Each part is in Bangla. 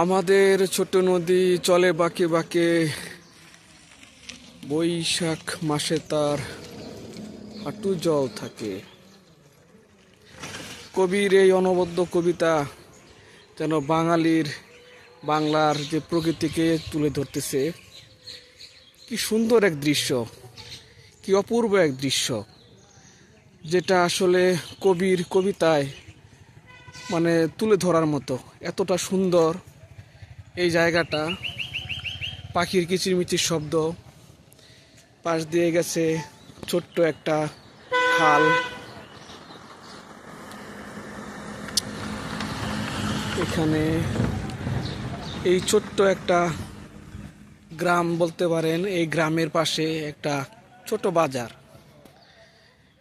আমাদের ছোট নদী চলে বাঁকে বাঁকে, বৈশাখ মাসে তার হাঁটু জল থাকে। কবির এই অনবদ্য কবিতা যেন বাংলার যে প্রকৃতিকে তুলে ধরতেছে। কি সুন্দর এক দৃশ্য, কি অপূর্ব এক দৃশ্য, যেটা আসলে কবির কবিতায় তুলে ধরার মতো। এতটা সুন্দর এই জায়গাটা, পাখির কিচিরমিচির শব্দ, পাশ দিয়ে গেছে ছোট্ট একটা খাল। এখানে এই ছোট্ট একটা গ্রাম বলতে পারেন, এই গ্রামের পাশে একটা ছোট বাজার।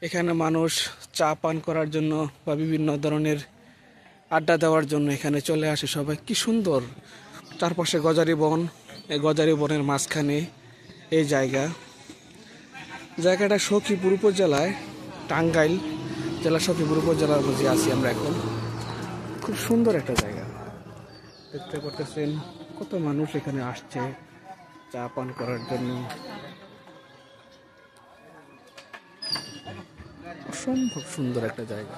এখানে মানুষ চা পান করার জন্য বা বিভিন্ন ধরনের আড্ডা দেওয়ার জন্য এখানে চলে আসে সবাই। কি সুন্দর চারপাশে গজারি বন, এই গজারি বনের মাঝখানে এই জায়গাটা সখীপুর উপজেলায়, টাঙ্গাইল জেলা সখীপুর উপজেলার মধ্যে আছি আমরা এখন। খুব সুন্দর একটা জায়গা, দেখতে পাচ্ছেন কত মানুষ এখানে আসছে চা পান করার জন্য। অসম্ভব সুন্দর একটা জায়গা।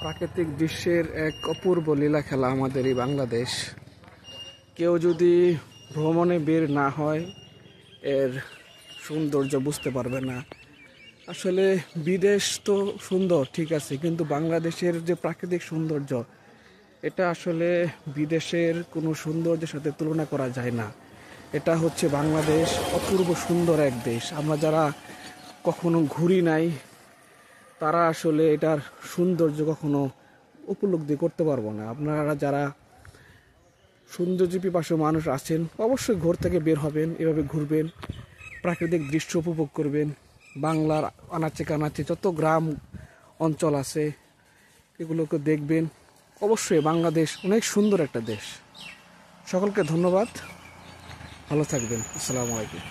প্রাকৃতিক দৃশ্যের এক অপূর্ব লীলা খেলা আমাদের এই বাংলাদেশ। কেউ যদি ভ্রমণে বের না হয় এর সৌন্দর্য বুঝতে পারবে না। আসলে বিদেশ তো সুন্দর ঠিক আছে, কিন্তু বাংলাদেশের যে প্রাকৃতিক সৌন্দর্য, এটা আসলে বিদেশের কোনো সৌন্দর্যের সাথে তুলনা করা যায় না। এটা হচ্ছে বাংলাদেশ অপূর্ব সুন্দর এক দেশ। আমরা যারা কখনো ঘুরি নাই তারা আসলে এটার সৌন্দর্য কখনো উপলব্ধি করতে পারবো না। আপনারা যারা সৌন্দর্য পিপাসু মানুষ আছেন, অবশ্যই ঘর থেকে বের হবেন, এভাবে ঘুরবেন, প্রাকৃতিক দৃশ্য উপভোগ করবেন। বাংলার আনাচে কানাচে যত গ্রাম অঞ্চল আছে এগুলোকে দেখবেন। অবশ্যই বাংলাদেশ অনেক সুন্দর একটা দেশ। সকলকে ধন্যবাদ, ভালো থাকবেন। আসসালামু আলাইকুম।